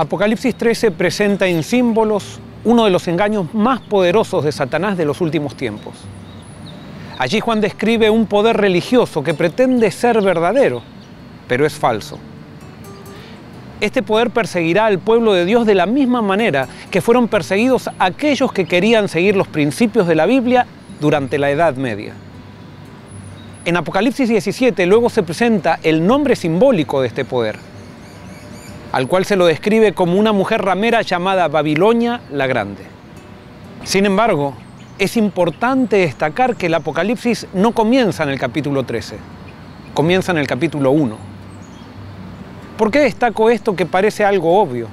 Apocalipsis 13 presenta en símbolos uno de los engaños más poderosos de Satanás de los últimos tiempos. Allí Juan describe un poder religioso que pretende ser verdadero, pero es falso. Este poder perseguirá al pueblo de Dios de la misma manera que fueron perseguidos aquellos que querían seguir los principios de la Biblia durante la Edad Media. En Apocalipsis 17 luego se presenta el nombre simbólico de este poder, al cual se lo describe como una mujer ramera llamada Babilonia la Grande. Sin embargo, es importante destacar que el Apocalipsis no comienza en el capítulo 13, comienza en el capítulo 1. ¿Por qué destaco esto que parece algo obvio?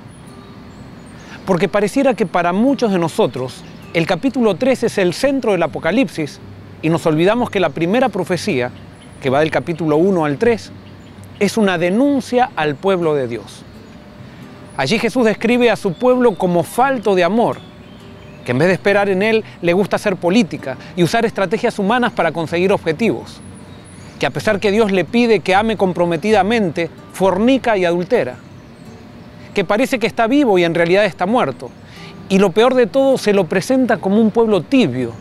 Porque pareciera que para muchos de nosotros el capítulo 13 es el centro del Apocalipsis y nos olvidamos que la primera profecía, que va del capítulo 1 al 3, es una denuncia al pueblo de Dios. Allí Jesús describe a su pueblo como falto de amor, que en vez de esperar en él, le gusta hacer política y usar estrategias humanas para conseguir objetivos. Que a pesar que Dios le pide que ame comprometidamente, fornica y adultera. Que parece que está vivo y en realidad está muerto. Y lo peor de todo, se lo presenta como un pueblo tibio,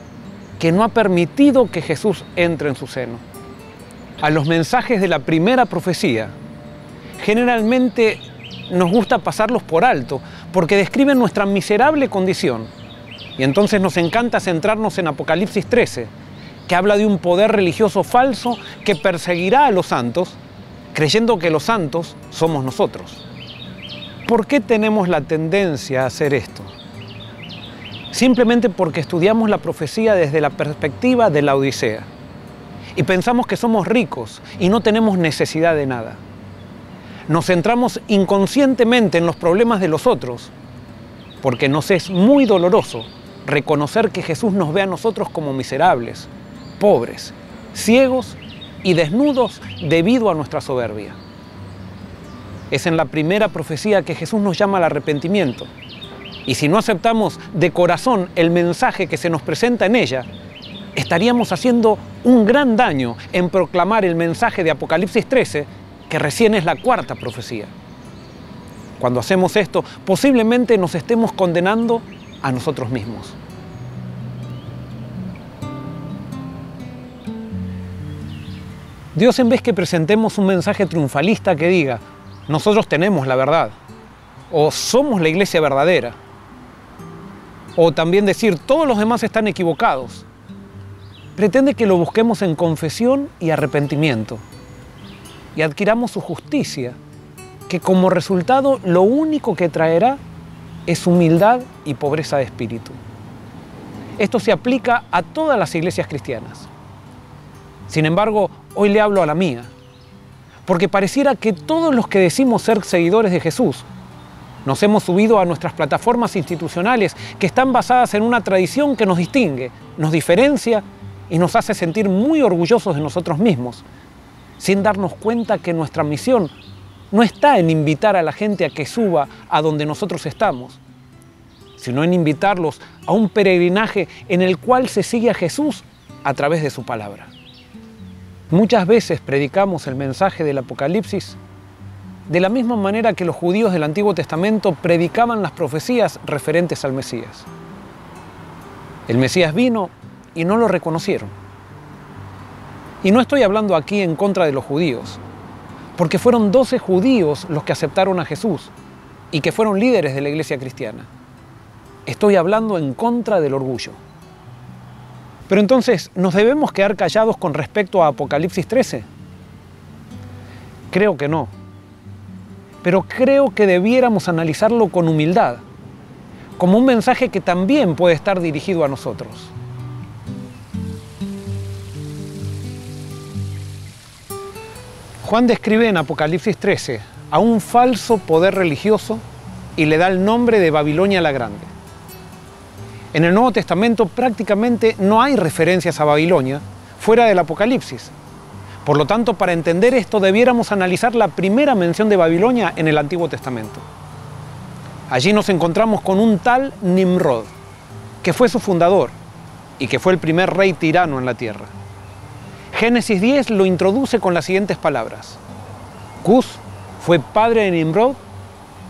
que no ha permitido que Jesús entre en su seno. A los mensajes de la primera profecía, generalmente nos gusta pasarlos por alto, porque describen nuestra miserable condición. Y entonces nos encanta centrarnos en Apocalipsis 13, que habla de un poder religioso falso que perseguirá a los santos, creyendo que los santos somos nosotros. ¿Por qué tenemos la tendencia a hacer esto? Simplemente porque estudiamos la profecía desde la perspectiva de la Odisea y pensamos que somos ricos y no tenemos necesidad de nada. Nos centramos inconscientemente en los problemas de los otros porque nos es muy doloroso reconocer que Jesús nos ve a nosotros como miserables, pobres, ciegos y desnudos debido a nuestra soberbia. Es en la primera profecía que Jesús nos llama al arrepentimiento. Y si no aceptamos de corazón el mensaje que se nos presenta en ella, estaríamos haciendo un gran daño en proclamar el mensaje de Apocalipsis 13, que recién es la cuarta profecía. Cuando hacemos esto, posiblemente nos estemos condenando a nosotros mismos. Dios, en vez que presentemos un mensaje triunfalista que diga, nosotros tenemos la verdad, o somos la iglesia verdadera, o también decir, todos los demás están equivocados, pretende que lo busquemos en confesión y arrepentimiento, y adquiramos su justicia, que como resultado lo único que traerá es humildad y pobreza de espíritu. Esto se aplica a todas las iglesias cristianas. Sin embargo, hoy le hablo a la mía, porque pareciera que todos los que decimos ser seguidores de Jesús nos hemos subido a nuestras plataformas institucionales que están basadas en una tradición que nos distingue, nos diferencia y nos hace sentir muy orgullosos de nosotros mismos, sin darnos cuenta que nuestra misión no está en invitar a la gente a que suba a donde nosotros estamos, sino en invitarlos a un peregrinaje en el cual se sigue a Jesús a través de su palabra. Muchas veces predicamos el mensaje del Apocalipsis de la misma manera que los judíos del Antiguo Testamento predicaban las profecías referentes al Mesías. El Mesías vino y no lo reconocieron. Y no estoy hablando aquí en contra de los judíos, porque fueron 12 judíos los que aceptaron a Jesús y que fueron líderes de la iglesia cristiana. Estoy hablando en contra del orgullo. Pero entonces, ¿nos debemos quedar callados con respecto a Apocalipsis 13? Creo que no. Pero creo que debiéramos analizarlo con humildad, como un mensaje que también puede estar dirigido a nosotros. Juan describe en Apocalipsis 13 a un falso poder religioso y le da el nombre de Babilonia la Grande. En el Nuevo Testamento prácticamente no hay referencias a Babilonia fuera del Apocalipsis. Por lo tanto, para entender esto debiéramos analizar la primera mención de Babilonia en el Antiguo Testamento. Allí nos encontramos con un tal Nimrod, que fue su fundador y que fue el primer rey tirano en la tierra. Génesis 10 lo introduce con las siguientes palabras. Cus fue padre de Nimrod,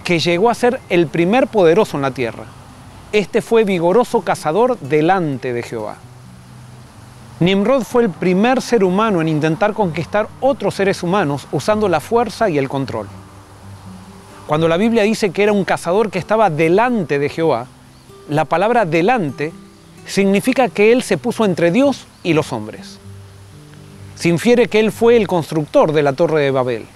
que llegó a ser el primer poderoso en la tierra. Este fue vigoroso cazador delante de Jehová. Nimrod fue el primer ser humano en intentar conquistar otros seres humanos usando la fuerza y el control. Cuando la Biblia dice que era un cazador que estaba delante de Jehová, la palabra delante significa que él se puso entre Dios y los hombres. Se infiere que él fue el constructor de la Torre de Babel.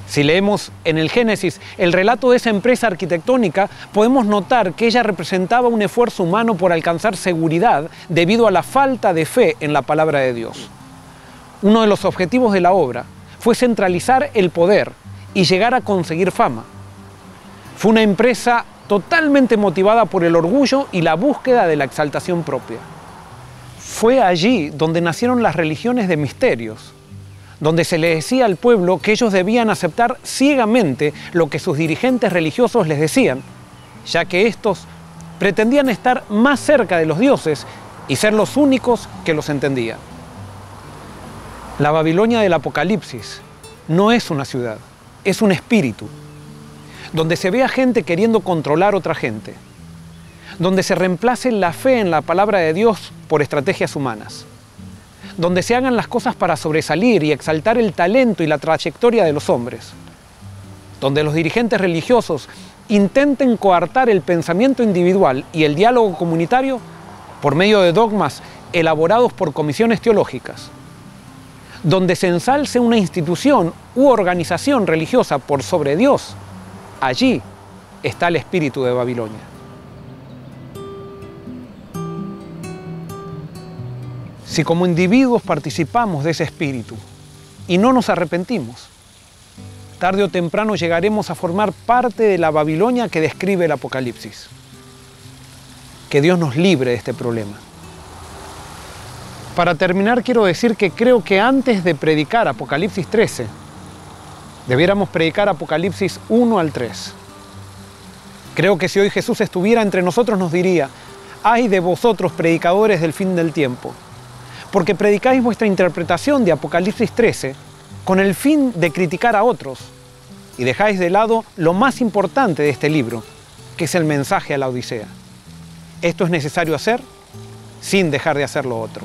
Si leemos en el Génesis el relato de esa empresa arquitectónica, podemos notar que ella representaba un esfuerzo humano por alcanzar seguridad debido a la falta de fe en la palabra de Dios. Uno de los objetivos de la obra fue centralizar el poder y llegar a conseguir fama. Fue una empresa totalmente motivada por el orgullo y la búsqueda de la exaltación propia. Fue allí donde nacieron las religiones de misterios, donde se le decía al pueblo que ellos debían aceptar ciegamente lo que sus dirigentes religiosos les decían, ya que estos pretendían estar más cerca de los dioses y ser los únicos que los entendían. La Babilonia del Apocalipsis no es una ciudad, es un espíritu, donde se ve a gente queriendo controlar a otra gente, donde se reemplace la fe en la palabra de Dios por estrategias humanas, donde se hagan las cosas para sobresalir y exaltar el talento y la trayectoria de los hombres, donde los dirigentes religiosos intenten coartar el pensamiento individual y el diálogo comunitario por medio de dogmas elaborados por comisiones teológicas, donde se ensalce una institución u organización religiosa por sobre Dios. Allí está el espíritu de Babilonia. Si como individuos participamos de ese espíritu y no nos arrepentimos, tarde o temprano llegaremos a formar parte de la Babilonia que describe el Apocalipsis. Que Dios nos libre de este problema. Para terminar, quiero decir que creo que antes de predicar Apocalipsis 13, debiéramos predicar Apocalipsis 1 al 3. Creo que si hoy Jesús estuviera entre nosotros nos diría: «Ay de vosotros, predicadores del fin del tiempo, porque predicáis vuestra interpretación de Apocalipsis 13 con el fin de criticar a otros y dejáis de lado lo más importante de este libro, que es el mensaje a la Odisea. Esto es necesario hacer sin dejar de hacer lo otro».